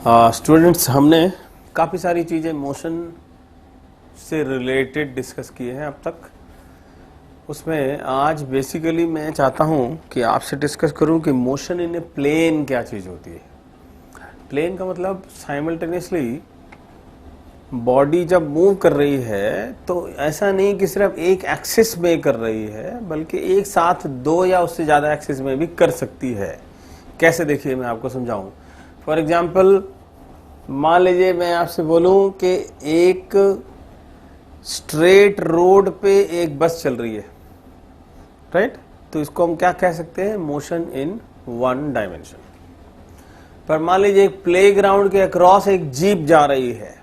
Students, हमने काफ़ी सारी चीज़ें मोशन से रिलेटेड डिस्कस किए हैं अब तक। उसमें आज बेसिकली मैं चाहता हूं कि आपसे डिस्कस करूं कि मोशन इन ए प्लेन क्या चीज़ होती है। प्लेन का मतलब साइमल्टेनियसली बॉडी जब मूव कर रही है तो ऐसा नहीं कि सिर्फ एक एक्सिस में कर रही है, बल्कि एक साथ दो या उससे ज़्यादा एक्सिस में भी कर सकती है। कैसे, देखिए मैं आपको समझाऊं। फॉर एग्जाम्पल, मान लीजिए मैं आपसे बोलूं कि एक स्ट्रेट रोड पे एक बस चल रही है, राइट? तो इसको हम क्या कह सकते हैं? Motion in one dimension. पर मान लीजिए एक प्लेग्राउंड के अक्रॉस एक जीप जा रही है,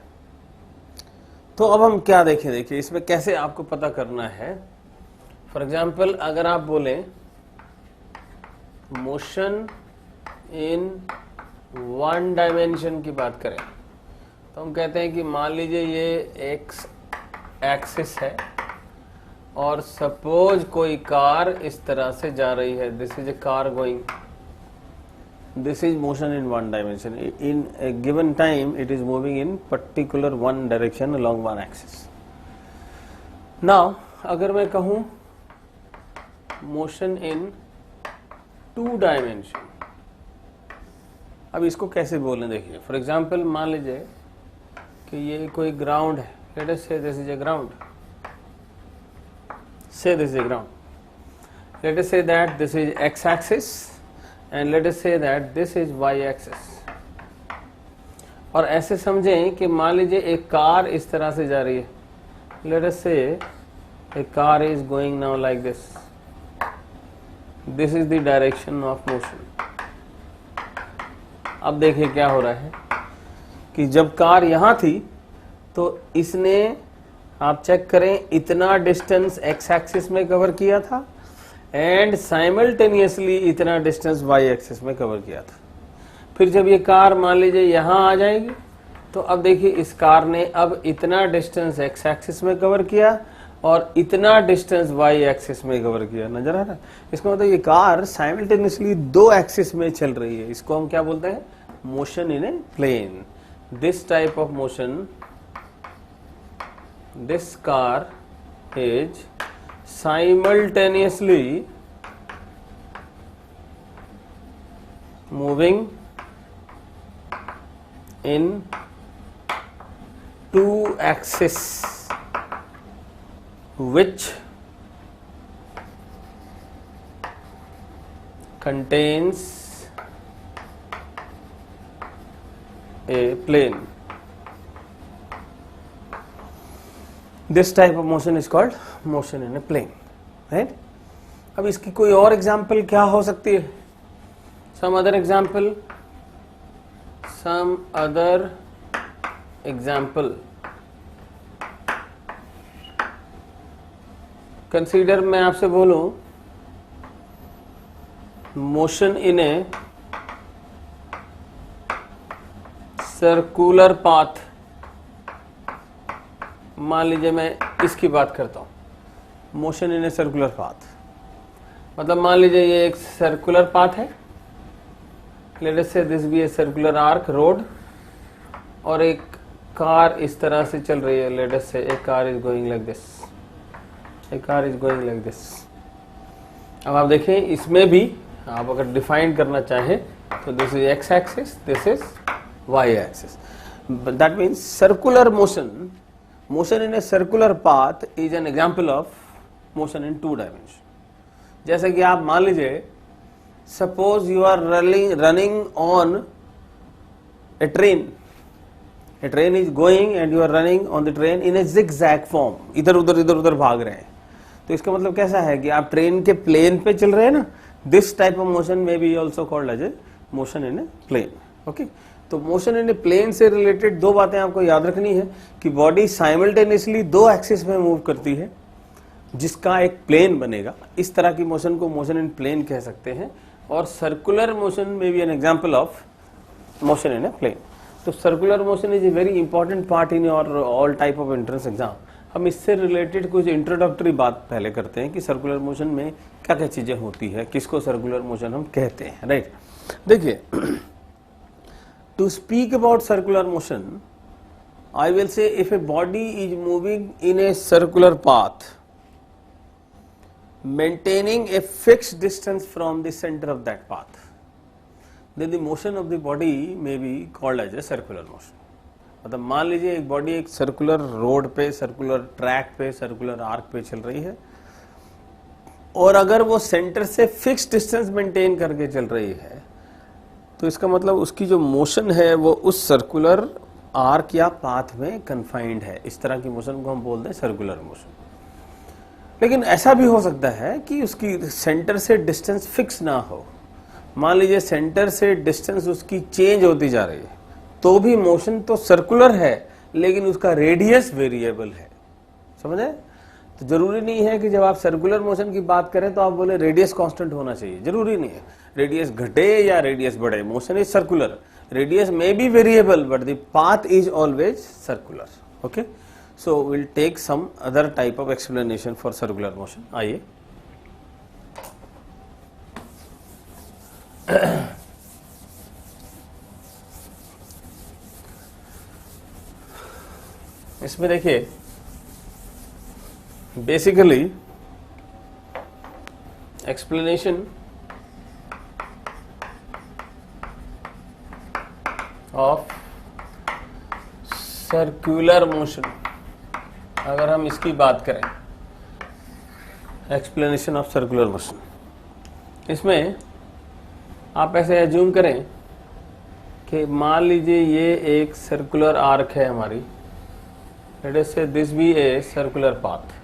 तो अब हम क्या देखें? देखिए इसमें कैसे आपको पता करना है। फॉर एग्जाम्पल, अगर आप बोलें मोशन इन वन डायमेंशन की बात करें तो हम कहते हैं कि मान लीजिए ये एक्स एक्सिस है और सपोज कोई कार इस तरह से जा रही है। This is A car going, this is motion in one dimension. In A given time it is moving in particular one direction along one axis. Now अगर मैं कहूं मोशन इन टू डायमेंशन, अब इसको कैसे बोलें? देखिए फॉर एग्जाम्पल, मान लीजिए कि ये कोई ग्राउंड है। Let us say this is a ground, say this is a ground. Let us say that this is X axis and let us say that this is Y axis. और ऐसे समझें कि मान लीजिए एक कार इस तरह से जा रही है। Let us say a car is going now like this, this is the direction of motion. अब देखिए क्या हो रहा है कि जब कार यहां थी तो इसने, आप चेक करें, इतना डिस्टेंस एक्स एक्सिस में कवर किया था एंड साइमल्टेनियसली इतना डिस्टेंस वाई एक्सिस में कवर किया था। फिर जब ये कार मान लीजिए यहां आ जाएगी तो अब देखिए इस कार ने अब इतना डिस्टेंस एक्स एक्सिस में कवर किया और इतना डिस्टेंस वाई एक्सिस में कवर किया। नजर आ रहा है? इसका मतलब ये कार साइमल्टेनियसली दो एक्सिस में चल रही है। इसको हम क्या बोलते हैं? Motion in a plane. This type of motion, this car is simultaneously moving in two axes which contains a plane. This type of motion is called motion in a plane, right? अब इसकी कोई और example क्या हो सकती है? Some other example. Consider मैं आपसे बोलूं motion in a circular path. मान लीजिए मैं इसकी बात करता हूं, motion in a circular path. मतलब मान लीजिए ये एक सर्कुलर पाथ है। Let us say this be a circular arc road और एक कार इस तरह से चल रही है। Let us say a car is going like this, a car is going like this. अब आप देखें, इसमें भी आप अगर डिफाइन करना चाहें तो this is X axis, this is Y axis. That means circular motion, motion in a circular path is an example of motion in two dimension. जैसे कि आप मान लीजिए, suppose you are running on a train. A train is going and you are running on the train in a zigzag form. इधर उधर भाग रहे हैं। तो इसका मतलब कैसा है कि आप ट्रेन के प्लेन पे चल रहे हैं ना। This type of motion may be also called as a motion in a plane. Okay? तो मोशन इन ए प्लेन से रिलेटेड दो बातें आपको याद रखनी है कि बॉडी साइमल्टेनियसली दो एक्सिस में मूव करती है जिसका एक प्लेन बनेगा। इस तरह की मोशन को मोशन इन प्लेन कह सकते हैं। और सर्कुलर मोशन में भी an example of motion in a plane. तो circular motion is a very important part in your all type of entrance exam. हम इससे रिलेटेड कुछ इंट्रोडक्टरी बात पहले करते हैं कि सर्कुलर मोशन में क्या क्या चीजें होती है, किसको सर्कुलर मोशन हम कहते हैं, राइट? देखिए To speak about circular motion, I will say if a body is moving in a circular path, maintaining a fixed distance from the center of that path, then the motion of the body may be called as a circular motion. मतलब मान लीजिए एक body एक circular road पे, circular track पे, circular arc पे चल रही है, और अगर वो सेंटर से फिक्स डिस्टेंस मेंटेन करके चल रही है, तो इसका मतलब उसकी जो मोशन है वो उस सर्कुलर आर्क या पाथ में कन्फाइंड है। इस तरह की मोशन को हम बोलते हैं सर्कुलर मोशन। लेकिन ऐसा भी हो सकता है कि उसकी सेंटर से डिस्टेंस फिक्स ना हो। मान लीजिए सेंटर से डिस्टेंस उसकी चेंज होती जा रही है, तो भी मोशन तो सर्कुलर है, लेकिन उसका रेडियस वेरिएबल है। समझे? तो जरूरी नहीं है कि जब आप सर्कुलर मोशन की बात करें तो आप बोले रेडियस कांस्टेंट होना चाहिए, जरूरी नहीं है। रेडियस घटे या रेडियस बढ़े, motion is circular, radius may be variable but the path is always circular. Okay, so we'll take some other type of explanation for circular motion. आइए इसमें देखिए, basically explanation of circular motion, अगर हम इसकी बात करें, explanation of circular motion, इसमें आप ऐसे एज्यूम करें कि मान लीजिए ये एक सर्कुलर आर्क है हमारी, let us say this be a circular path,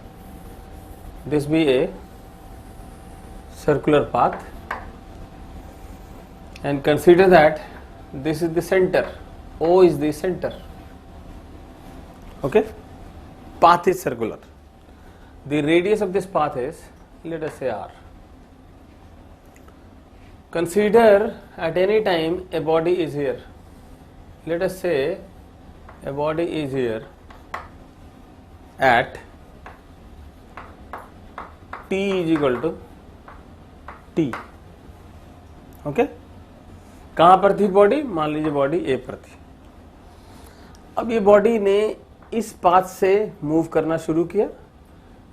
this be a circular path, and consider that this is the center, O is the center. Okay, path is circular, the radius of this path is, let us say, r. Consider at any time a body is here, let us say a body is here at t is equal to t. Okay, कहां पर थी body? मान लीजिए body ए पर थी। अब ये body ने इस पाथ से मूव करना शुरू किया,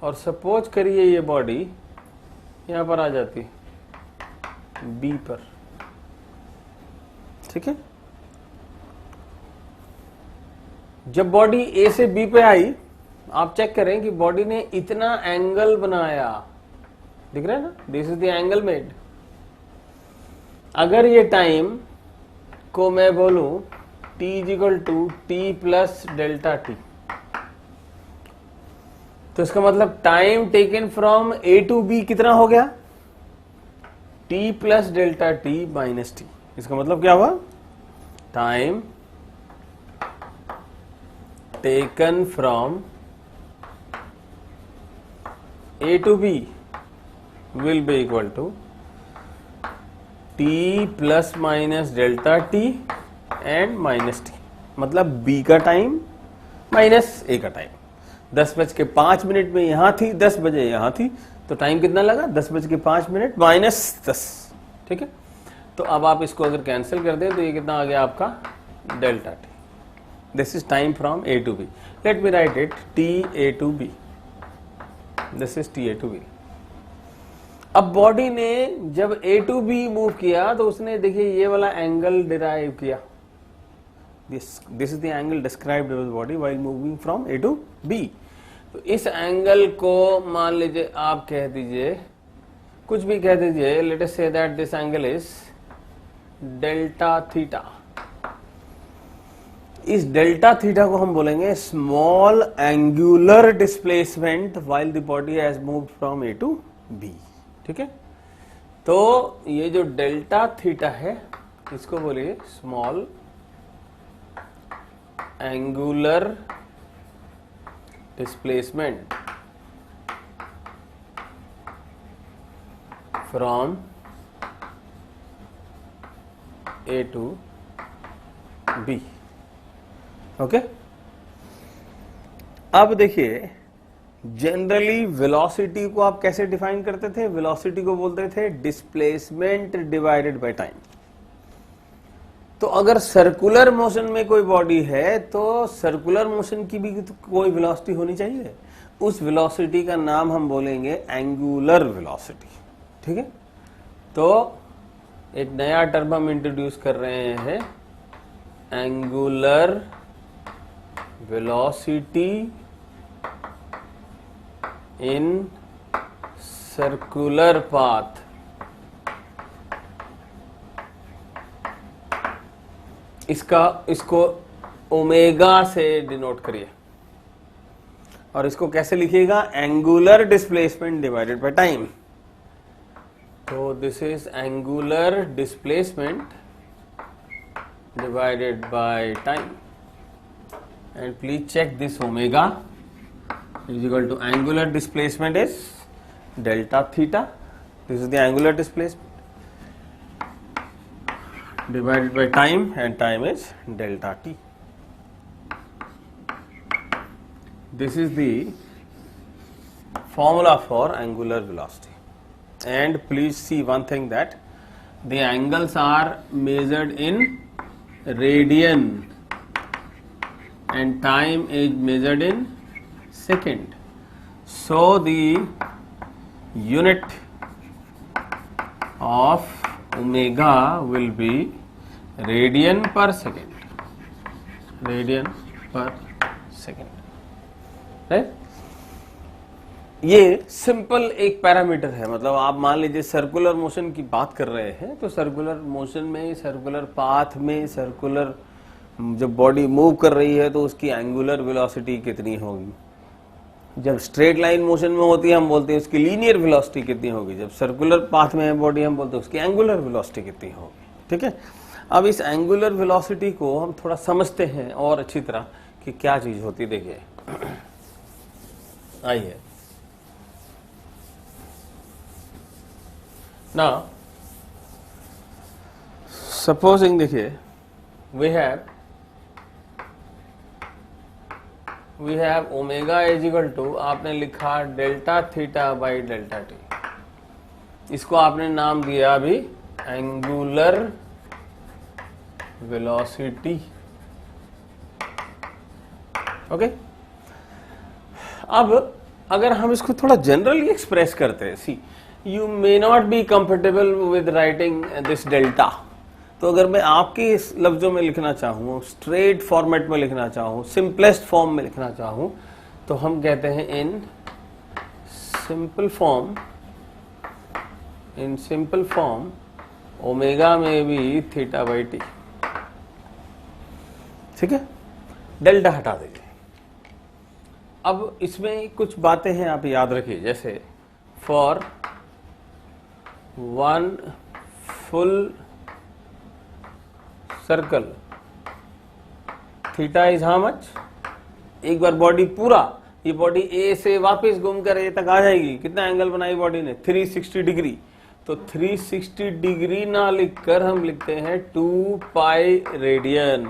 और सपोज करिए ये बॉडी यहां पर आ जाती बी पर, ठीक है। जब बॉडी ए से बी पे आई, आप चेक करें कि बॉडी ने इतना एंगल बनाया, दिख रहा है ना, this is the angle made. अगर ये टाइम को मैं बोलूं t is equal to T plus delta T, तो इसका मतलब time taken from A to B कितना हो गया? t plus delta T minus T. इसका मतलब क्या हुआ? Time taken from A to B will be equal to t plus minus delta t and minus t। मतलब b का time minus a का टाइम। 10:05 में यहां थी, 10 बजे यहां थी, तो टाइम कितना लगा? 10:05 माइनस 10। ठीक है, तो अब आप इसको अगर कैंसिल कर दें तो ये कितना आ गया आपका? Delta T. This is time from A to B. Let me write it T A to B, this is T A to B. अब बॉडी ने जब ए टू बी मूव किया तो उसने देखिए ये वाला एंगल डिराइव किया, this is the angle described by the body while moving from A to B. तो इस एंगल को मान लीजिए आप कह दीजिए, कुछ भी कह दीजिए, let us say that this angle is delta theta. इस डेल्टा थीटा को हम बोलेंगे small angular displacement while the body has moved from A to B. ठीक है, तो ये जो डेल्टा थीटा है इसको बोलिए small angular displacement from A to B. Okay, अब देखिए जनरली वेलोसिटी को आप कैसे डिफाइन करते थे? वेलोसिटी को बोलते थे डिस्प्लेसमेंट डिवाइडेड बाय टाइम। तो अगर सर्कुलर मोशन में कोई बॉडी है तो सर्कुलर मोशन की भी तो कोई वेलोसिटी होनी चाहिए। उस वेलोसिटी का नाम हम बोलेंगे एंगुलर वेलोसिटी। ठीक है, तो एक नया टर्म हम इंट्रोड्यूस कर रहे हैं, angular velocity in circular path. इसको ओमेगा से डिनोट करिए और इसको कैसे लिखिएगा, angular displacement divided by time. तो this is angular displacement divided by time and please check this omega is equal to angular displacement is delta theta. This is the angular displacement divided by time and time is delta t. This is the formula for angular velocity. And please see one thing, that the angles are measured in radian and time is measured in second. So the unit of omega will be radian per second. Radian per second. Right? ये simple एक parameter है। मतलब आप मान लीजिए circular motion की बात कर रहे हैं तो सर्कुलर मोशन में, सर्कुलर पाथ में, सर्कुलर जब बॉडी मूव कर रही है तो उसकी एंगुलर वेलोसिटी कितनी होगी। जब स्ट्रेट लाइन मोशन में होती है हम बोलते हैं उसकी लीनियर वेलोसिटी कितनी होगी। जब सर्कुलर पाथ में है बॉडी हम बोलते हैं उसकी एंगुलर वेलोसिटी कितनी होगी। ठीक है, अब इस एंगुलर वेलोसिटी को हम थोड़ा समझते हैं और अच्छी तरह कि क्या चीज होती। देखिए आइए ना, सपोजिंग देखिए we have omega is equal to, आपने लिखा delta theta by delta T. इसको आपने नाम दिया अभी एंगुलर वेलोसिटी। ओके, अब अगर हम इसको थोड़ा जनरली एक्सप्रेस करते हैं, see you may not be comfortable with writing this delta. तो अगर मैं आपके इस लफ्जों में लिखना चाहूँ, स्ट्रेट फॉर्मेट में लिखना चाहूँ, सिंपलेस्ट फॉर्म में लिखना चाहूँ, तो हम कहते हैं इन सिंपल फॉर्म ओमेगा में भी थीटा बाई टी। ठीक है, डेल्टा हटा दीजिए। अब इसमें कुछ बातें हैं आप याद रखिए, जैसे for one full circle theta is how much. एक बार बॉडी पूरा, ये बॉडी ए से वापस घूम कर ए तक आ जाएगी, कितना एंगल बनाई बॉडी ने, 360 डिग्री। तो 360 डिग्री ना लिखकर हम लिखते हैं 2 pi radian.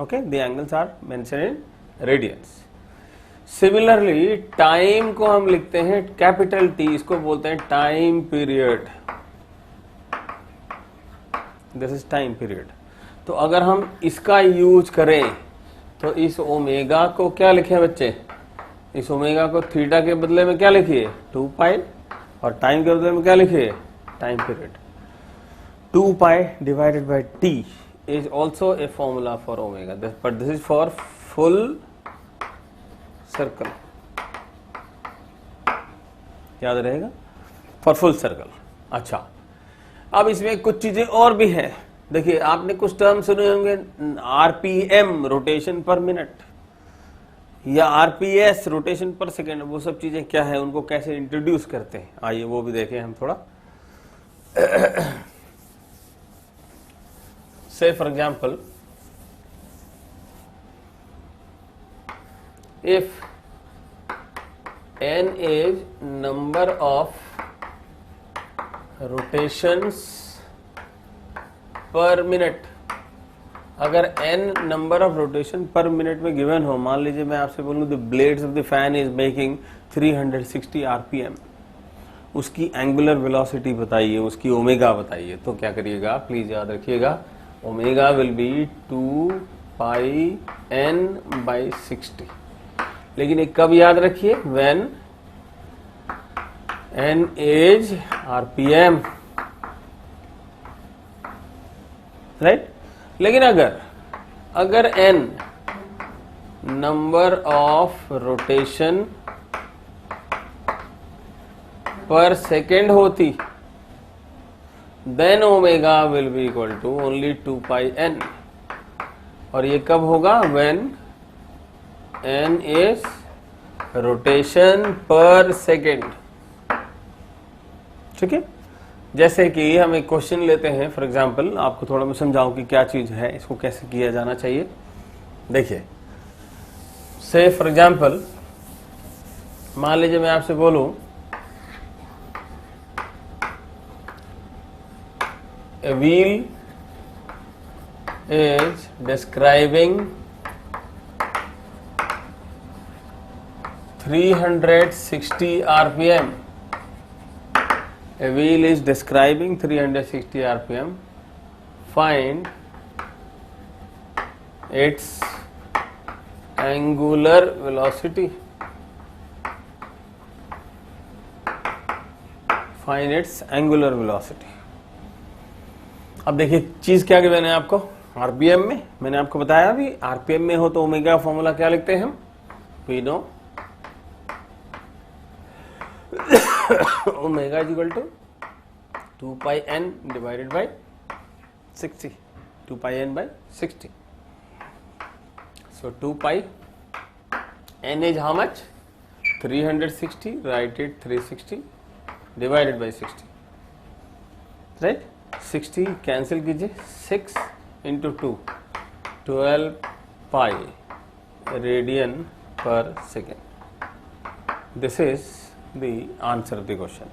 Okay, the angles are mentioned in radians. Similarly time को हम लिखते हैं कैपिटल टी, इसको बोलते हैं time period. This is time period. तो अगर हम इसका यूज करें तो इस ओमेगा को क्या लिखें बच्चे, इस ओमेगा को थीटा के बदले में क्या लिखिए 2 पाई, और टाइम के बदले में क्या लिखिए time period. 2 pi divided by T is also a formula for omega, but this is for full circle. याद रहेगा, फॉर फुल सर्कल। अच्छा, अब इसमें कुछ चीजें और भी हैं। देखिए आपने कुछ टर्म सुने होंगे, आरपीएम रोटेशन पर मिनट या आरपीएस रोटेशन पर सेकेंड। वो सब चीजें क्या है, उनको कैसे इंट्रोड्यूस करते हैं, आइए वो भी देखें हम थोड़ा। से for example, if n is number of rotations per minute, अगर n नंबर ऑफ रोटेशन पर मिनट में गिवन हो, मान लीजिए मैं आपसे बोलूं the blades of the fan is making 360 RPM, उसकी एंगुलर वेलोसिटी बताइए, उसकी ओमेगा बताइए, तो क्या करिएगा, प्लीज याद रखिएगा, ओमेगा विल बी 2πn/60। लेकिन एक कब याद रखिए, when n is rpm, right. लेकिन अगर n number of rotation per second होती, then omega will be equal to only 2πn। और ये कब होगा, when n is rotation per second. ठीक है, जैसे कि हम एक क्वेश्चन लेते हैं, फॉर एग्जांपल आपको थोड़ा मैं समझाऊं कि क्या चीज है, इसको कैसे किया जाना चाहिए। देखिए, से फॉर एग्जांपल मान लीजिए मैं आपसे बोलूं a wheel is describing 360 rpm. A wheel is describing 360 rpm. Find its angular velocity. Find its angular velocity. अब देखिए चीज क्या गिवन है आपको, आरपीएम में। मैंने आपको बताया अभी, आरपीएम में हो तो ओमेगा फॉर्मूला क्या लिखते हैं हम, we know omega is equal to 2πn divided by 60, 2πn/60। So 2πn is how much, 360, right it 360 divided by 60, right. 60 cancel कीजिए, 6 into 2, 12 pi radian per second. This is the answer of the question.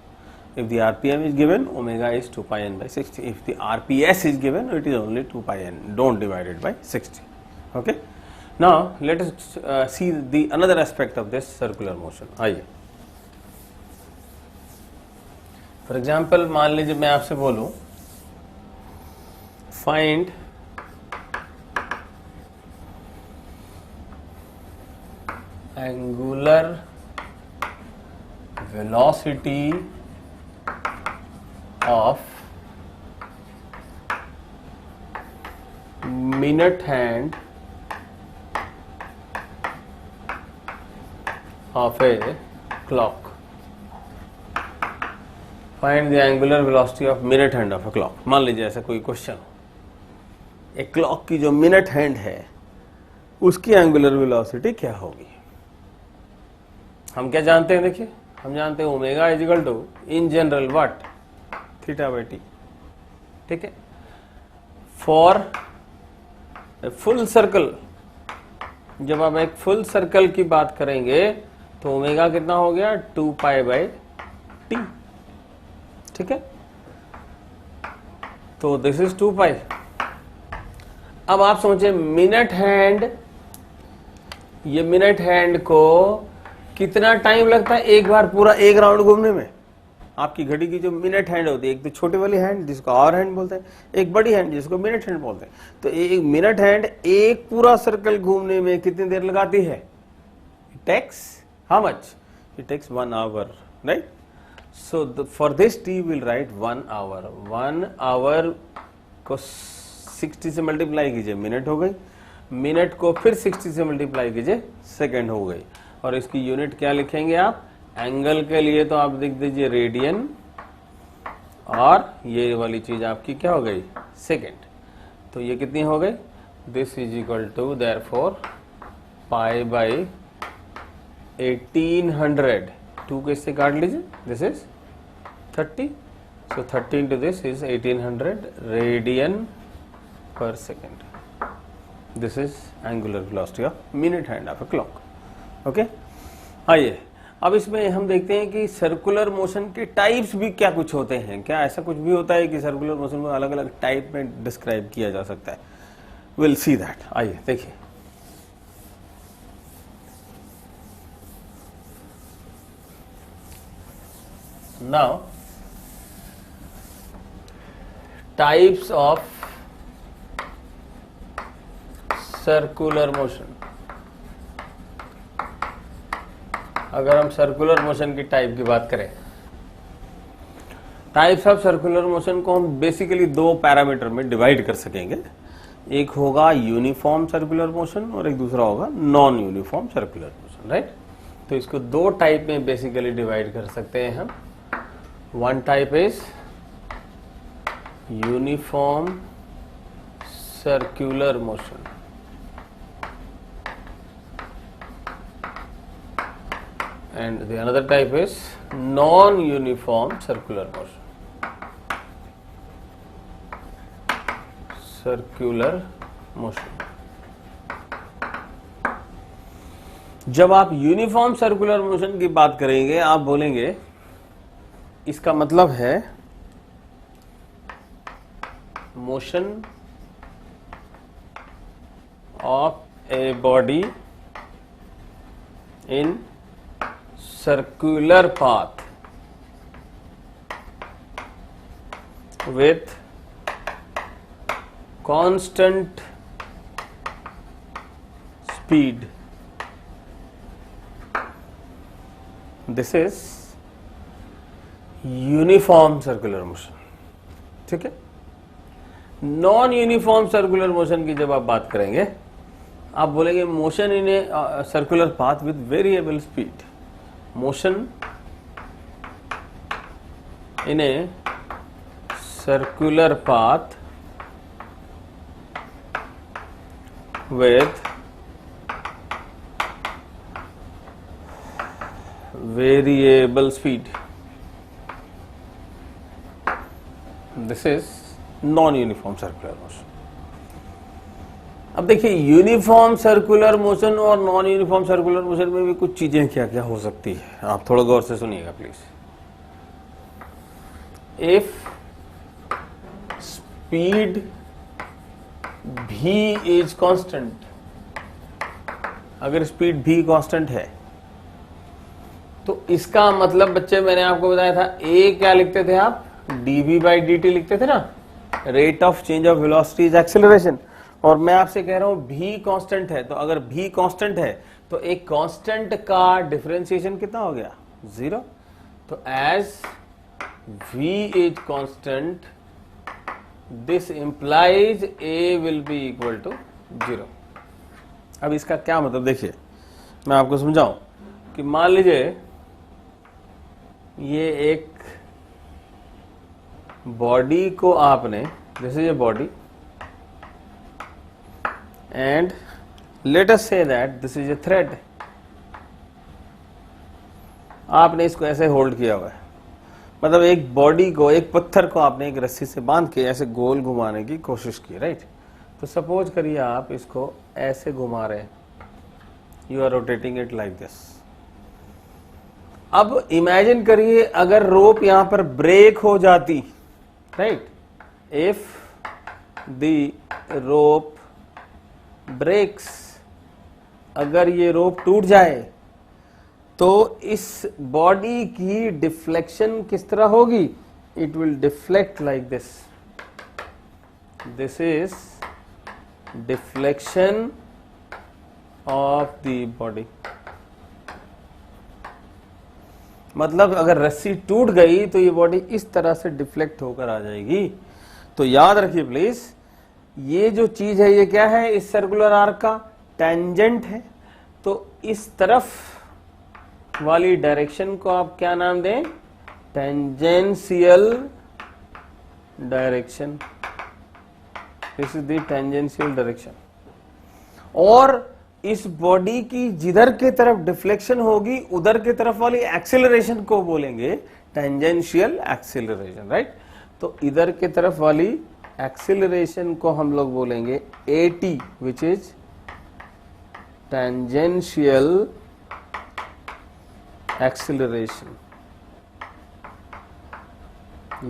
If the RPM is given, omega is 2πn/60. If the RPS is given, it is only 2πn. Don't divide it by 60. Okay. Now let us see the another aspect of this circular motion. आइए, for example मान लीजिए मैं आपसे बोलूं find angular velocity of minute hand of a clock. Find the angular velocity of minute hand of a clock. मान लीजिए ऐसा कोई क्वेश्चन हो, एक क्लॉक की जो मिनट हैंड है उसकी एंगुलर वेलोसिटी क्या होगी। हम क्या जानते हैं, देखिए हम जानते हैं omega is equal to in general what, θ/t। ठीक है, फॉर फुल सर्कल, जब आप एक फुल सर्कल की बात करेंगे तो ओमेगा कितना हो गया, 2π/t। ठीक है, तो दिस इज 2π। अब आप सोचे मिनट हैंड, ये मिनट हैंड को कितना टाइम लगता है एक बार पूरा एक राउंड घूमने में। आपकी घड़ी की जो मिनट हैंड होती है, एक तो छोटी वाली हैंड जिसको आवर हैंड बोलते हैं, एक बड़ी हैंड जिसको मिनट हैंड बोलते हैं। तो एक मिनट हैंड एक पूरा सर्कल घूमने में कितनी देर लगाती है, it takes how much, it takes 1 hour, right. So for this T will write 1 hour. 1 hour को 60 से मल्टीप्लाई कीजिए, मिनट हो गई, मिनट को फिर 60 से मल्टीप्लाई कीजिए, सेकेंड हो गई। और इसकी यूनिट क्या लिखेंगे आप, एंगल के लिए तो आप लिख दीजिए रेडियन, और ये वाली चीज आपकी क्या हो गई, सेकेंड। तो ये कितनी हो गई, this is equal to therefore π/1800। 2 को इससे काट लीजिए, this is 30, so 30 into this is 1800 radian per second. This is angular velocity of minute hand of a clock. Okay, आइए अब इसमें हम देखते हैं कि सर्कुलर मोशन के टाइप्स भी क्या कुछ होते हैं। क्या ऐसा कुछ भी होता है कि सर्कुलर मोशन को अलग अलग टाइप में डिस्क्राइब किया जा सकता है। Will see that. आइए देखिए, Now, types of circular motion. अगर हम सर्कुलर मोशन की टाइप की बात करें, टाइप्स ऑफ सर्कुलर मोशन को हम बेसिकली दो पैरामीटर में डिवाइड कर सकेंगे। एक होगा यूनिफॉर्म सर्कुलर मोशन और एक दूसरा होगा non uniform circular motion, right. तो इसको दो टाइप में बेसिकली डिवाइड कर सकते हैं हम। One type is uniform circular motion, and the another type is non-uniform circular motion. Circular motion. जब आप यूनिफॉर्म सर्कुलर मोशन की बात करेंगे, आप बोलेंगे इसका मतलब है motion of a body in circular path with constant speed. This is uniform circular motion, ठीक है। नॉन यूनिफॉर्म सर्कुलर मोशन की जब आप बात करेंगे, आप बोलेंगे motion in a circular path with variable speed. Motion in a circular path with variable speed. This is non-uniform circular motion. अब देखिए यूनिफॉर्म सर्कुलर मोशन और नॉन यूनिफॉर्म सर्कुलर मोशन में भी कुछ चीजें क्या क्या हो सकती है, आप थोड़ा गौर से सुनिएगा please. If speed v is constant, अगर स्पीड v कांस्टेंट है तो इसका मतलब बच्चे मैंने आपको बताया था a क्या लिखते थे आप, dv/dt लिखते थे ना, rate of change of velocity is acceleration. और मैं आपसे कह रहा हूं v कांस्टेंट है, तो अगर v कांस्टेंट है तो एक कांस्टेंट का डिफरेंशिएशन कितना हो गया, 0। तो as v is constant this implies a will be equal to 0। अब इसका क्या मतलब देखिए, मैं आपको समझाऊं कि मान लीजिए ये एक बॉडी को आपने, this is a body and let us say that this is a thread, आपने इसको ऐसे होल्ड किया हुआ है, मतलब एक बॉडी को, एक पत्थर को आपने एक रस्सी से बांध के ऐसे गोल घुमाने की कोशिश की, राइट। तो सपोज करिए आप इसको ऐसे घुमा रहे हैं, you are rotating it like this. अब इमेजिन करिए अगर रोप यहां पर ब्रेक हो जाती, right, if the rope breaks, अगर ये रोप टूट जाए तो इस बॉडी की डिफ्लेक्शन किस तरह होगी, it will deflect like this, this is deflection of the body. मतलब अगर रस्सी टूट गई तो ये बॉडी इस तरह से डिफ्लेक्ट होकर आ जाएगी। तो याद रखिए प्लीज, ये जो चीज है ये क्या है, इस सर्कुलर आर्क का टेंजेंट है। तो इस तरफ वाली डायरेक्शन को आप क्या नाम दें, tangential direction, this is the tangential direction. और इस बॉडी की जिधर के तरफ डिफ्लेक्शन होगी उधर के तरफ वाली एक्सेलरेशन को बोलेंगे टेंजेंशियल एक्सेलरेशन, राइट। तो इधर के तरफ वाली एक्सेलरेशन को हम लोग बोलेंगे AT, which is tangential acceleration.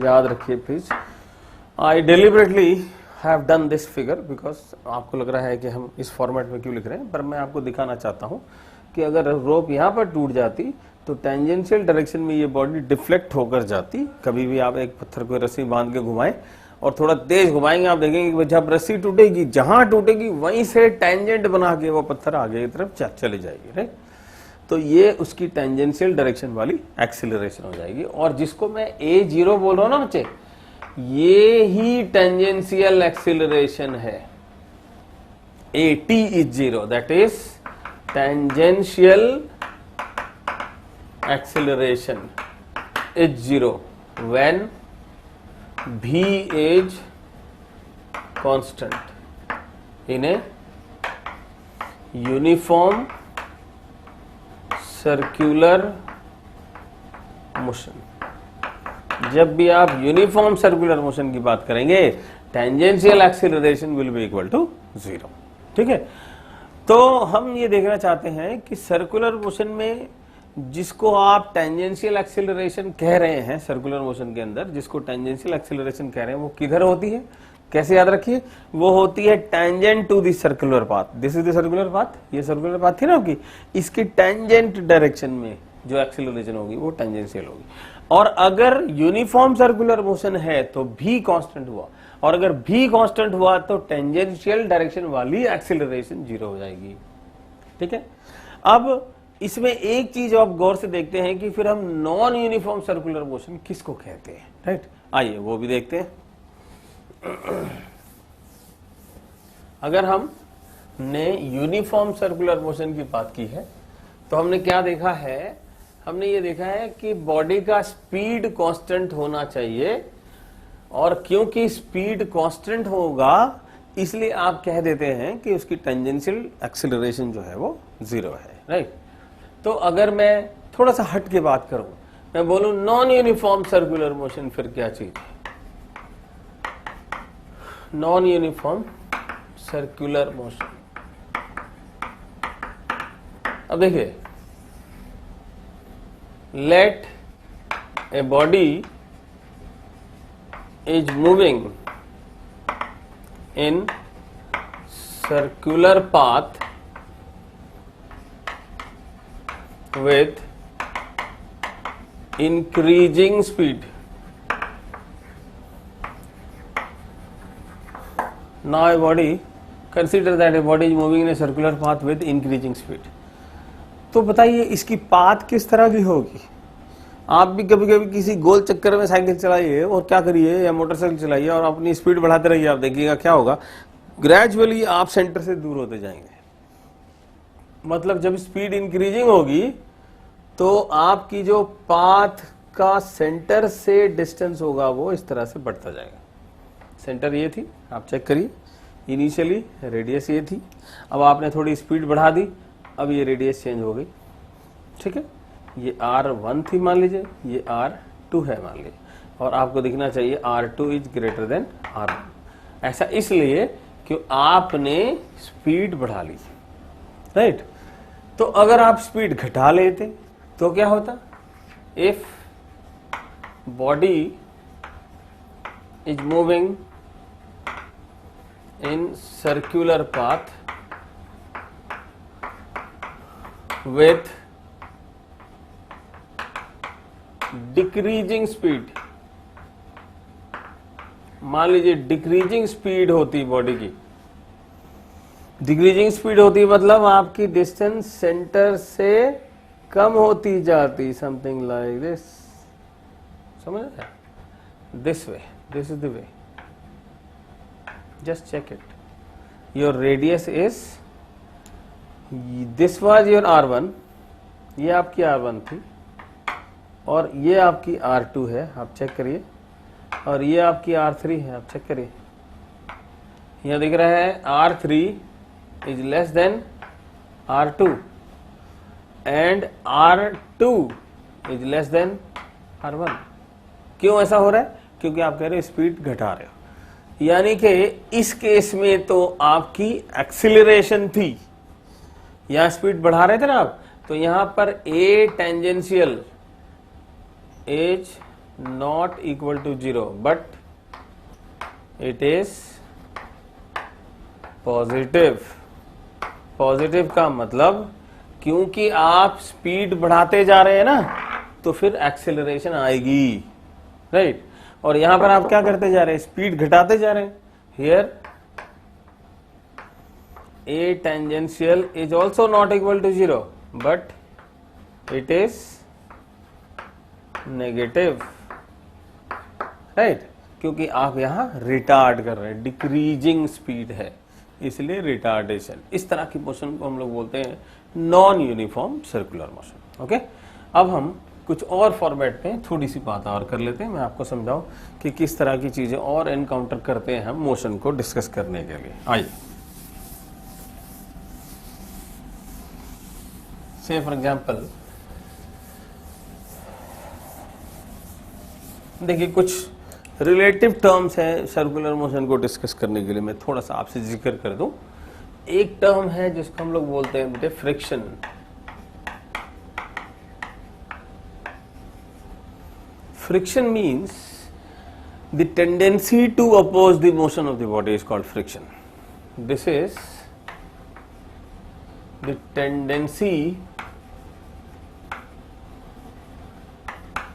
याद रखिए please, I deliberately have done this figure because आपको लग रहा है कि हम इस फॉर्मेट में क्यों लिख रहे हैं, पर मैं आपको दिखाना चाहता हूं कि अगर रोप यहाँ पर टूट जाती तो टेंजेंशियल डायरेक्शन में ये बॉडी डिफ्लेक्ट होकर जाती। कभी भी आप एक पत्थर को रस्सी बांध के घुमाएं और थोड़ा तेज घुमाएंगे, आप देखेंगे कि जब रस्सी टूटेगी जहां टूटेगी वहीं से टेंजेंट बना के वो पत्थर आगे की तरफ चली जाएगी, राइट। तो ये उसकी टेंजेंशियल डायरेक्शन वाली एक्सीलरेशन हो जाएगी। और जिसको मैं A0 बोल रहा हूं ना बच्चे, ये ही टेंजेंशियल एक्सीलरेशन है। AT is 0, that is tangential acceleration is 0 when V is constant in a uniform circular motion। जब भी आप यूनिफॉर्म सर्कुलर मोशन की बात करेंगे tangential acceleration will be equal to 0, ठीक है। तो हम ये देखना चाहते हैं कि सर्कुलर मोशन में जिसको आप टेंजेंशियल एक्सीलरेशन कह रहे हैं, सर्कुलर मोशन के अंदर जिसको टेंजेंशियल एक्सीलरेशन कह रहे हैं, वो किधर होती है, कैसे याद रखिए, वो होती है tangent to the circular path. This is the circular path, ये सर्कुलर पाथ थी ना आपकी, इसकी टेंजेंट डायरेक्शन में जो एक्सीलरेशन होगी वो टेंजेंशियल होगी। और अगर यूनिफॉर्म सर्कुलर मोशन है तो भी कांस्टेंट हुआ, और अगर भी कांस्टेंट हुआ तो टेंजेंशियल डायरेक्शन वाली एक्सीलरेशन 0 हो जाएगी, ठीक है। अब इसमें एक चीज आप गौर से देखते हैं कि फिर हम नॉन यूनिफॉर्म सर्कुलर मोशन किसको कहते हैं, राइट। आइए वो भी देखते हैं। अगर हमने यूनिफॉर्म सर्कुलर मोशन की बात की है तो हमने क्या देखा है, हमने ये देखा है कि बॉडी का स्पीड कांस्टेंट होना चाहिए, और क्योंकि स्पीड कांस्टेंट होगा इसलिए आप कह देते हैं कि उसकी टेंजेंशियल एक्सीलरेशन जो है वो 0 है, राइट। तो अगर मैं थोड़ा सा हट के बात करूं, मैं बोलूं नॉन यूनिफॉर्म सर्कुलर मोशन, फिर क्या चीज है नॉन यूनिफॉर्म सर्कुलर मोशन। अब देखिए, let a body is moving in circular path with increasing speed. Now a body, consider that a body is moving in a circular path with increasing speed. तो बताइए इसकी path किस तरह की होगी। आप भी कभी कभी किसी गोल चक्कर में साइकिल चलाइए और क्या करिए, या मोटरसाइकिल चलाइए और अपनी स्पीड बढ़ाते रहिए, आप देखिएगा क्या होगा, ग्रेजुअली आप सेंटर से दूर होते जाएंगे। मतलब जब स्पीड इंक्रीजिंग होगी तो आपकी जो पाथ का सेंटर से डिस्टेंस होगा वो इस तरह से बढ़ता जाएगा। सेंटर ये थी, आप चेक करिए, इनिशियली रेडियस ये थी, अब आपने थोड़ी स्पीड बढ़ा दी, अब ये रेडियस चेंज हो गई, ठीक है। ये R1 थी मान लीजिए, ये R2 है मान लीजिए, और आपको दिखना चाहिए R2 is greater than R1। ऐसा इसलिए कि आपने स्पीड बढ़ा ली, राइट। तो अगर आप स्पीड घटा लेते तो क्या होता, if body is moving in circular path with decreasing speed, मान लीजिए डिक्रीजिंग स्पीड होती बॉडी की, डिक्रीजिंग स्पीड होती मतलब आपकी डिस्टेंस सेंटर से कम होती जाती, समथिंग लाइक दिस, समझ रहे हैं, this way, this is the way, just check it, your radius is, this was your R1, ये आपकी R1 थी, और ये आपकी R2 है, आप चेक करिए, और ये आपकी R3 है, आप चेक करिए, यहां दिख रहा है R3 is less than R2 and R2 is less than R1। क्यों ऐसा हो रहा है, क्योंकि आप कह रहे हो स्पीड घटा रहे हो, यानी कि इस केस में तो आपकी एक्सीलरेशन थी, यहां स्पीड बढ़ा रहे थे ना आप, तो यहां पर A tangential is not equal to 0 but it is positive. Positive का मतलब क्योंकि आप स्पीड बढ़ाते जा रहे हैं ना, तो फिर एक्सेलरेशन आएगी, राइट। और यहां पर आप क्या करते जा रहे हैं, स्पीड घटाते जा रहे हैं। Here A tangential is also not equal to 0, but it is negative, right, क्योंकि आप यहां रिटार्ड कर रहे हैं, डिक्रीजिंग स्पीड है, इसलिए रिटार्डेशन। इस तरह की मोशन को हम लोग बोलते हैं non uniform circular motion. Okay, अब हम कुछ और फॉर्मेट में थोड़ी सी बात और कर लेते हैं, मैं आपको समझाऊं कि किस तरह की चीजें और एनकाउंटर करते हैं हम मोशन को डिस्कस करने के लिए। आइए, से फॉर एग्जांपल देखिए, कुछ रिलेटिव टर्म्स हैं सर्कुलर मोशन को डिस्कस करने के लिए, मैं थोड़ा सा आपसे जिक्र कर दूं। एक टर्म है जिसको हम लोग बोलते हैं बेटे friction. Friction means the tendency to oppose the motion of the body is called friction. This is the tendency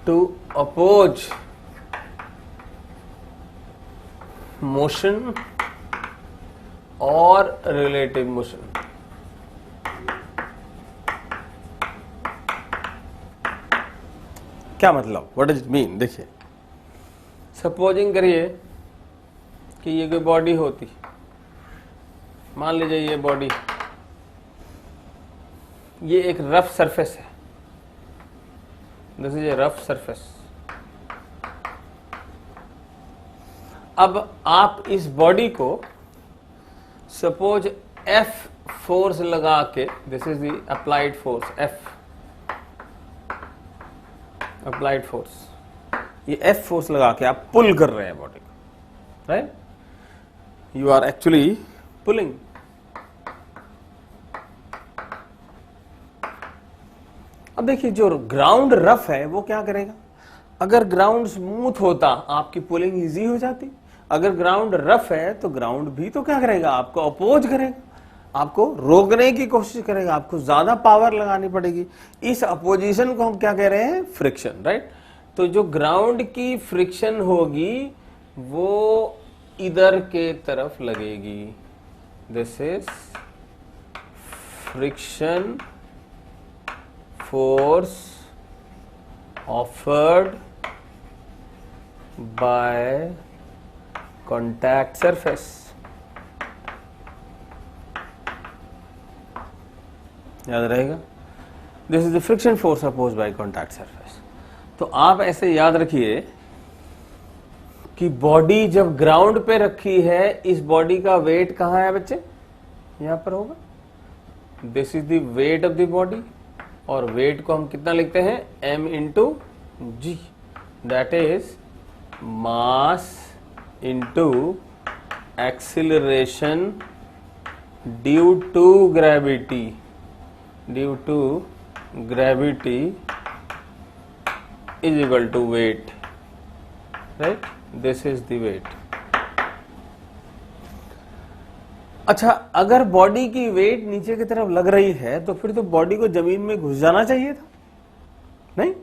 to oppose motion और रिलेटिव मोशन। क्या मतलब, व्हाट डज इट मीन? देखिए, सपोजिंग करिए कि ये कोई बॉडी होती, मान लीजिए ये बॉडी, ये एक रफ सरफेस है, this is A rough surface. अब आप इस बॉडी को सपोज F फोर्स लगा के, this is the applied force, F applied force, ये F फोर्स लगा के आप पुल कर रहे हैं बॉडी को, right, you are actually pulling. अब देखिए, जो ग्राउंड रफ है वो क्या करेगा, अगर ग्राउंड स्मूथ होता आपकी पुलिंग इजी हो जाती, अगर ग्राउंड रफ है तो ग्राउंड भी तो क्या करेगा, आपको अपोज करेगा, आपको रोकने की कोशिश करेगा, आपको ज्यादा पावर लगानी पड़ेगी। इस अपोजिशन को हम क्या कह रहे हैं, फ्रिक्शन, राइट। तो जो ग्राउंड की फ्रिक्शन होगी वो इधर के तरफ लगेगी, this is friction force offered by contact surface. याद रहेगा, this is the friction force opposed by contact surface. तो आप ऐसे याद रखिए कि बॉडी जब ग्राउंड पे रखी है, इस बॉडी का वेट कहां है बच्चे, यहां पर होगा, this is the weight of the body, और वेट को हम कितना लिखते हैं, m into g, that is mass into acceleration due to gravity, due to gravity is equal to weight, right, this is the weight। अच्छा, अगर body की wait नीचे की तरफ लग रही है तो फिर तो बॉडी को जमीन में घुस जाना चाहिए था, नहीं?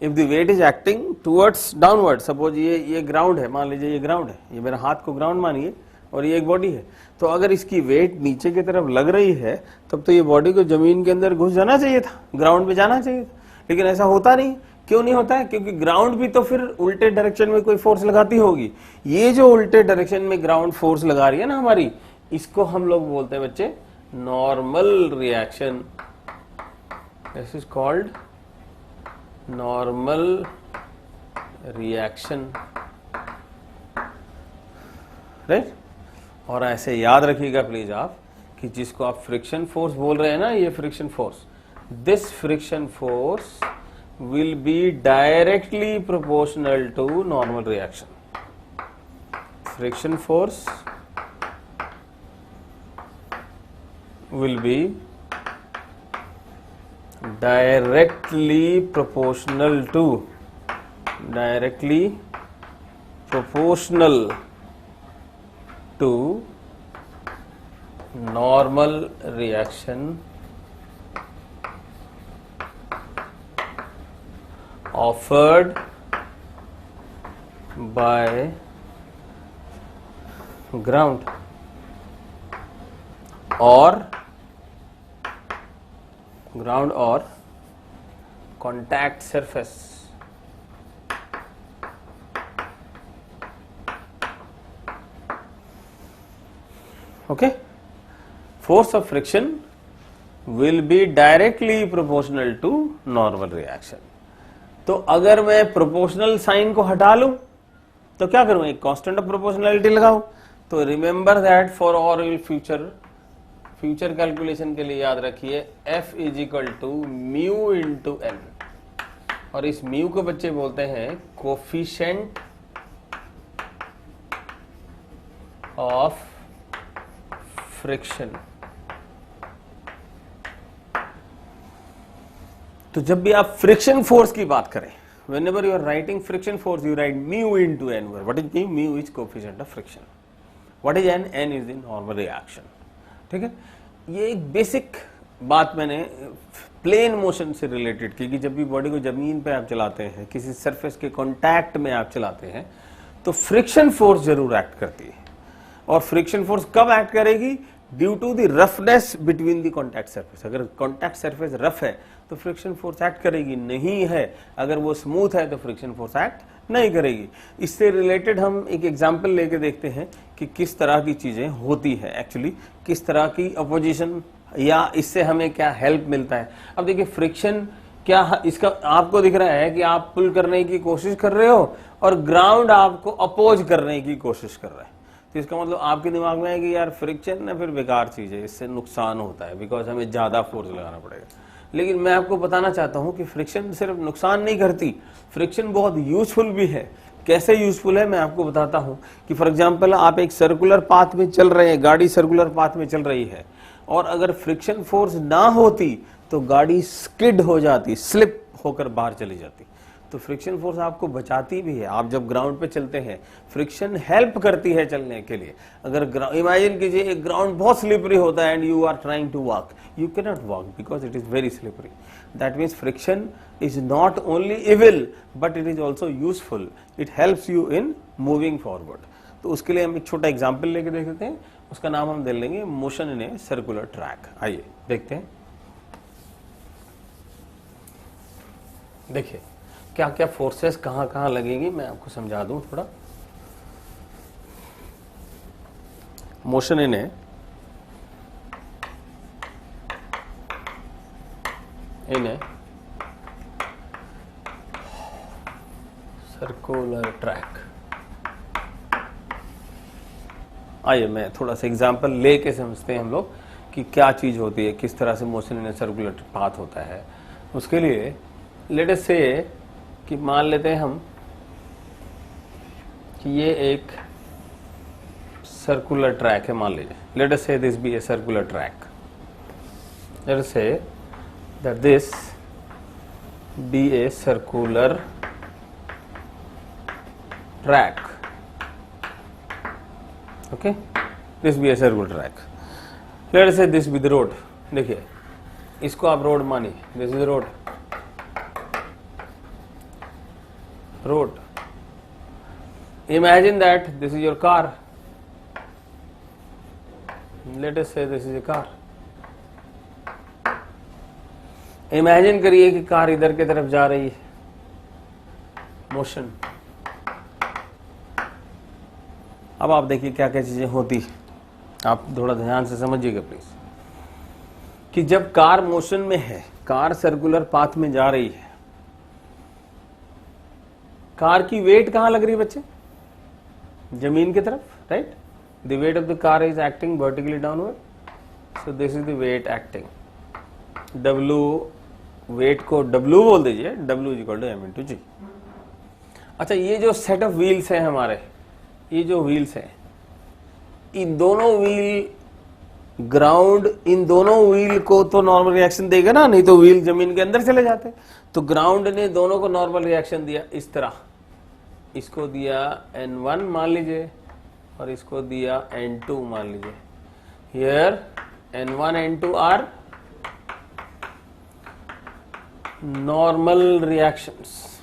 If the weight is acting towards downward, suppose ये ग्राउंड है, मान लीजिए ये ग्राउंड है, ये मेरा हाथ को ग्राउंड मानिए, और ये एक बॉडी है, तो अगर इसकी वेट नीचे की तरफ लग रही है तब तो ये बॉडी को जमीन के अंदर घुस जाना चाहिए था, ग्राउंड पे जाना चाहिए था, लेकिन ऐसा होता नहीं। क्यों नहीं होता है? क्योंकि ग्राउंड भी तो फिर उल्टे डायरेक्शन में कोई फोर्स लगाती होगी। ये जो उल्टे डायरेक्शन में ग्राउंड फोर्स लगा रही है ना हमारी, इसको हम लोग बोलते हैं बच्चे normal reaction. This is called normal reaction, right. और ऐसे याद रखिएगा प्लीज आप कि जिसको आप फ्रिक्शन फोर्स बोल रहे हैं ना, ये friction force, this friction force will be directly proportional to normal reaction. Friction force will be directly proportional to normal reaction offered by ground or contact surface. Okay, force of friction will be directly proportional to normal reaction. तो अगर मैं proportional sign को हटा लूं तो क्या करूं, एक कांस्टेंट ऑफ प्रोपोर्शनलिटी लगाऊं. तो remember that for all future calculation के लिए याद रखिए F is equal to mu into N, और इस म्यू को बच्चे बोलते हैं कोफिशिएंट ऑफ फ्रिक्शन. तो जब भी आप फ्रिक्शन फोर्स की बात करें, whenever you are writing friction force, you write mu into n. What is mu? Mu is coefficient of friction. What is n? N is the normal reaction. ठीक है, ये एक बेसिक बात मैंने प्लेन मोशन से रिलेटेड की कि जब भी बॉडी को जमीन पे आप चलाते हैं, किसी सरफेस के कांटेक्ट में आप चलाते हैं, तो फ्रिक्शन फोर्स जरूर एक्ट करती है. और फ्रिक्शन फोर्स कब एक्ट करेगी? Due to the roughness between the contact surface. अगर कॉन्टैक्ट सरफेस रफ है तो फ्रिक्शन फोर्स एक्ट करेगी, नहीं है अगर वो स्मूथ है तो फ्रिक्शन फोर्स एक्ट नहीं करेगी. इससे रिलेटेड हम एक एग्जांपल लेके देखते हैं कि किस तरह की चीजें होती है, एक्चुअली किस तरह की अपोजिशन या इससे हमें क्या हेल्प मिलता है. अब देखिए फ्रिक्शन क्या इसका आपको दिख रहा है कि आप पुल करने की कोशिश कर रहे हो और ग्राउंड आपको अपोज करने की कोशिश कर रहा है. तो इसका मतलब आपके दिमाग में है कि यार फ्रिक्शन ना फिर बेकार चीज है, इससे नुकसान होता है बिकॉज हमें ज्यादा फोर्स लगाना पड़ेगा. लेकिन मैं आपको बताना चाहता हूं कि फ्रिक्शन सिर्फ नुकसान नहीं करती, फ्रिक्शन बहुत यूजफुल भी है. कैसे यूजफुल है मैं आपको बताता हूं कि फॉर एग्जांपल आप एक सर्कुलर पाथ में चल रहे हैं, गाड़ी सर्कुलर पाथ में चल रही है, और अगर फ्रिक्शन फोर्स ना होती तो गाड़ी स्किड हो जाती, स्लिप होकर बाहर चली जाती. तो फ्रिक्शन फोर्स आपको बचाती भी है. आप जब ग्राउंड पे चलते हैं फ्रिक्शन हेल्प करती है चलने के लिए. अगर इमेजिन कीजिए एक ग्राउंड बहुत स्लिपरी होता है and you are trying to walk, you can not walk because it is very slippery. That means friction is not only evil but it is also useful. It helps you in moving forward. तो उसके लिए हम एक छोटा example लेके देख लेते हैं. उसका नाम हम दे लेंगे motion in a circular track. आइए देखते हैं. देखिए क्या क्या फोर्सेस कहां कहां लगेंगी मैं आपको समझा दूं थोड़ा. Motion in a circular track. आइए मैं थोड़ा सा एग्जांपल लेके समझते हैं हम लोग कि क्या चीज होती है, किस तरह से motion in a circular path होता है. उसके लिए लेट अस से कि मान लेते हैं हम कि ये एक सर्कुलर ट्रैक है. मान लीजिए let us say this be a circular track. Let us say that this be a circular track. Okay, this be a circular track. Let us say this be the road. देखिए इसको आप road मानिए, this is road. Road. Imagine that this is your car. Let us say this is a car. Imagine करिए कि car इधर की तरफ जा रही है. मोशन. अब आप देखिए क्या क्या चीजें होती. आप थोड़ा ध्यान से समझिएगा प्लीज कि जब कार मोशन में है, कार सर्कुलर पाथ में जा रही है, कार की वेट कहां लग रही है बच्चे? जमीन की तरफ, right? The weight of the car is acting vertically downward, so this is the weight acting. W weight को W बोल दीजिए, W is equal to M into g. अच्छा, ये जो सेट ऑफ व्हील्स हैं हमारे, ये जो व्हील्स हैं, इन दोनों व्हील ग्राउंड, इन दोनों व्हील को तो नॉर्मल रिएक्शन देगा ना, नहीं तो व्हील जमीन के अंदर चले जाते. तो ग्राउंड ने दोनों को नॉर्मल रिएक्शन दिया इस तरह. इसको दिया N1 मान लीजिए और इसको दिया N2 मान लीजिए. Here N1 N2 are normal reactions.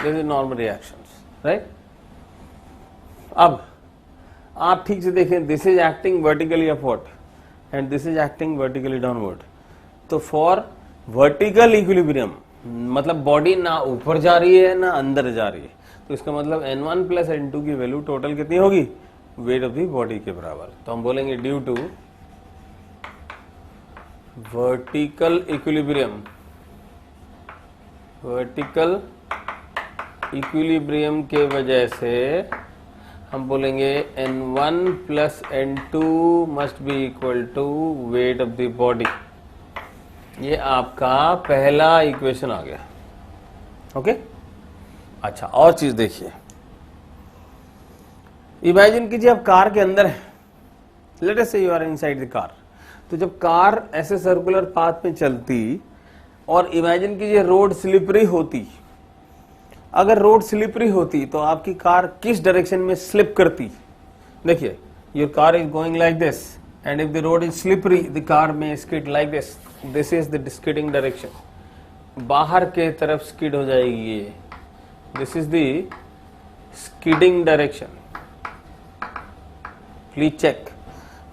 This is normal reactions, right. अब आप ठीक से देखें, this is acting vertically upward and this is acting vertically downward. तो फॉर वर्टिकल इक्विलिब्रियम मतलब बॉडी ना ऊपर जा रही है ना अंदर जा रही है, तो इसका मतलब N1 प्लस N2 की वैल्यू टोटल कितनी होगी, वेट ऑफ द बॉडी के बराबर। तो हम बोलेंगे ड्यू टू वर्टिकल इक्विलिब्रियम के वजह से हम बोलेंगे N1 plus N2 must be equal to weight of the body. ये आपका पहला इक्वेशन आ गया, ओके। अच्छा, और चीज देखिए, इमेजिन कीजिए आप कार के अंदर है, let us say you are inside the car. तो जब कार ऐसे सर्कुलर पाथ में चलती और इमेजिन कीजिए रोड स्लिपरी होती, अगर रोड स्लिपरी होती तो आपकी कार किस डायरेक्शन में स्लिप करती। देखिए, your car is going like this and if the road is slippery the car may skid like this, this is the skidding direction, बाहर के तरफ स्किड हो जाएगी ये, this is the skidding direction. Please check,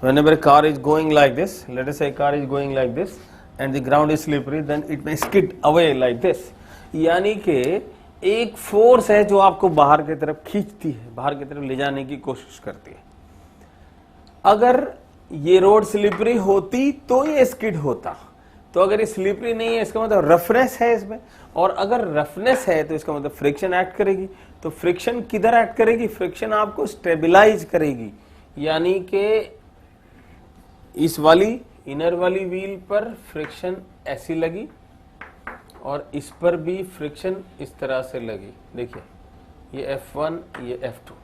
whenever a car is going like this, let us say a car is going like this and the ground is slippery, then it may skid away like this। यानी कि एक force है जो आपको बाहर की तरफ खींचती है, बाहर की तरफ ले जाने की कोशिश करती है। अगर ये रोड स्लिपरी होती तो ये स्किड होता, तो अगर ये स्लिपरी नहीं है इसका मतलब रफनेस है इसमें, और अगर रफनेस है तो इसका मतलब फ्रिक्शन एक्ट करेगी। तो फ्रिक्शन किधर एक्ट करेगी, फ्रिक्शन आपको स्टेबिलाइज करेगी, यानी कि इस वाली इनर वाली व्हील पर फ्रिक्शन ऐसी लगी और इस पर भी फ्रिक्शन इस तरह से लगी। देखिए, ये F1 ये F2,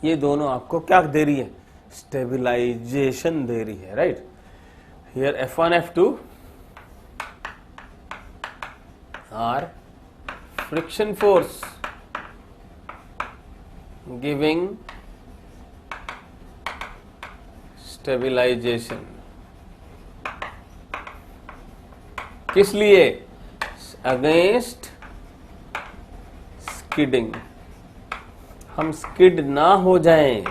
ये दोनों आपको क्या दे रही है, स्टेबिलाइजेशन दे रही है, right. Here F1 F2 are friction force giving stabilization. किस लिए, अगेंस्ट स्किडिंग, हम स्किड ना हो जाएं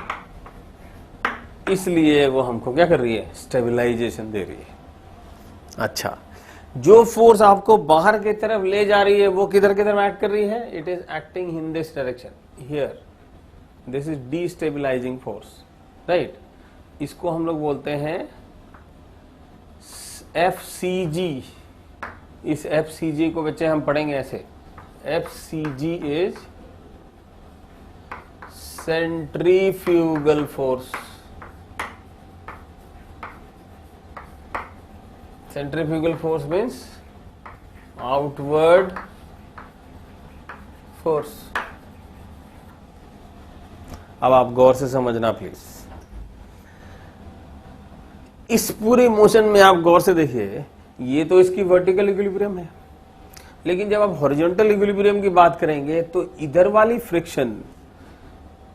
इसलिए वो हमको क्या कर रही है, स्टेबिलाइजेशन दे रही है। अच्छा, जो फोर्स आपको बाहर की तरफ ले जा रही है वो किधर किधर एक्ट कर रही है, it is acting in this direction here, this is destabilising force, right. इसको हम लोग बोलते हैं FCG। इस FCG को बच्चे हम पढ़ेंगे ऐसे, FCG is centrifugal force. Centrifugal force means outward force. अब आप गौर से समझना प्लीज, इस पूरे मोशन में आप गौर से देखिए, ये तो इसकी वर्टिकल इक्विलिब्रियम है, लेकिन जब आप हॉरिजॉन्टल इक्विलिब्रियम की बात करेंगे तो इधर वाली फ्रिक्शन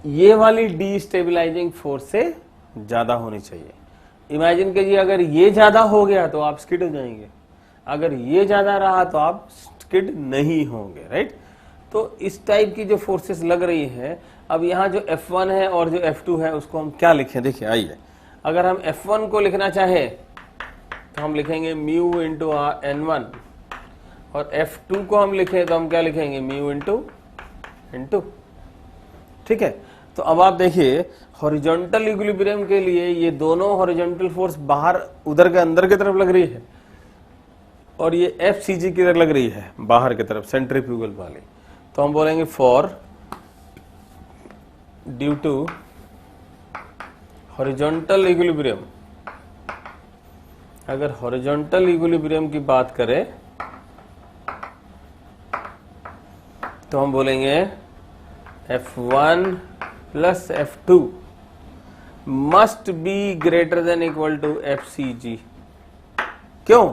ये वाली डीस्टेबिलाइजिंग फोर्स से ज्यादा होनी चाहिए। इमेजिन कीजिए अगर ये ज्यादा हो गया तो आप स्किड हो जाएंगे, अगर ये ज्यादा रहा तो आप स्किड नहीं होंगे, राइट। तो इस टाइप की जो फोर्सेस लग रही है, अब यहाँ जो F1 है और जो F2 है उसको हम क्या लिखें, देखिए आइए, अगर हम F1 को लिखना चाहे तो हम लिखेंगे म्यू इंटू N1, और F2 को हम लिखें तो हम क्या लिखेंगे, म्यू इंटू, ठीक है। तो अब आप देखिए, हॉरिजॉन्टल इक्विलिब्रियम के लिए ये दोनों हॉरिजॉन्टल फोर्स बाहर उधर के अंदर की तरफ लग रही है और ये FCG किधर लग रही है, बाहर की तरफ, सेंट्रीफ्यूगल वाली। तो हम बोलेंगे for due to horizontal equilibrium, अगर हॉरिजॉन्टल इक्विलिब्रियम की बात करें तो हम बोलेंगे F1 plus F2 must be greater than equal to FCG। क्यों,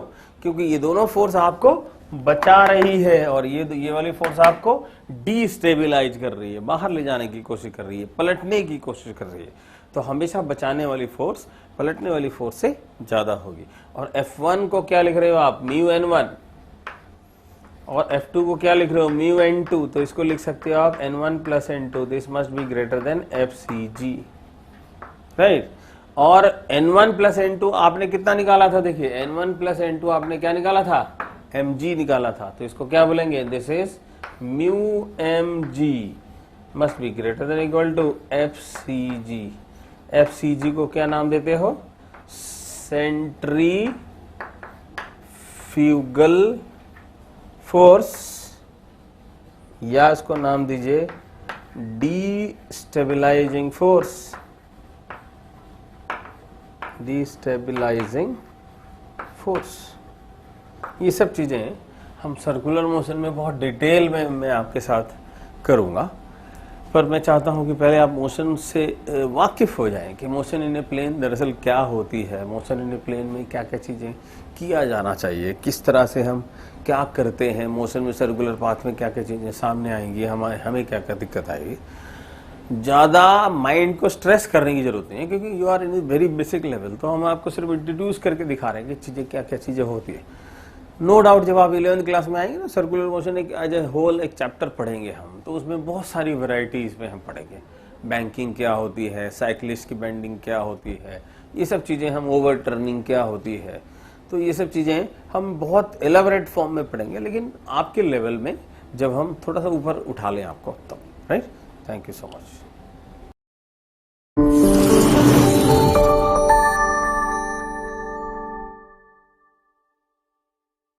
क्योंकि ये दोनों फोर्स आपको बचा रही है और ये वाली फोर्स आपको डीस्टेबिलाइज कर रही है, बाहर ले जाने की कोशिश कर रही है, पलटने की कोशिश कर रही है। तो हमेशा बचाने वाली फोर्स पलटने वाली फोर्स से ज्यादा होगी। और F1 को क्या लिख रहे हो आप, म्यू N1, और F2 को क्या लिख रहे हो, म्यू N2, तो इसको लिख सकते हो आप N1 plus N2, this must be greater then FCG, right. और N1 प्लस N2 आपने कितना निकाला था, देखिए N1 प्लस N2 आपने क्या निकाला था, mg निकाला था, तो इसको क्या बोलेंगे, this is mu mg must be greater than equal to FCG। FCG को क्या नाम देते हो, सेंट्रीफ्यूगल फोर्स, या इसको नाम दीजिए डीस्टेबिलाइजिंग फोर्स, डीस्टेबिलाइजिंग फोर्स। ये सब चीजें हम सर्कुलर मोशन में बहुत डिटेल में मैं आपके साथ करूंगा, पर मैं चाहता हूं कि पहले आप मोशन से वाकिफ हो जाएं कि मोशन इन ए प्लेन दरअसल क्या होती है, मोशन इन ए प्लेन में क्या क्या चीजें किया जाना चाहिए, किस तरह से हम क्या करते हैं मोशन में, सर्कुलर पाथ में क्या क्या चीजें सामने आएंगी, हमें क्या क्या दिक्कत आएगी। ज्यादा माइंड को स्ट्रेस करने की जरूरत नहीं है, क्योंकि you are in very basic level, तो हम आपको सिर्फ इंट्रोड्यूस करके दिखा रहे हैं कि चीजें क्या क्या चीजें होती है। नो डाउट जब आप 11th क्लास में आएंगे ना, सर्कुलर मोशन एक एज ए होल एक चैप्टर पढ़ेंगे हम, तो उसमें बहुत सारी वैरायटीज में हम पढ़ेंगे, बैंकिंग क्या होती है, साइक्लिस्ट की बेंडिंग क्या होती है, ये सब चीजें हम, ओवर टर्निंग क्या होती है, तो ये सब चीजें हम बहुत एलाबोरेट फॉर्म में पढ़ेंगे, लेकिन आपके लेवल में जब हम थोड़ा सा ऊपर उठा लें आपको तब, right. Thank you so much.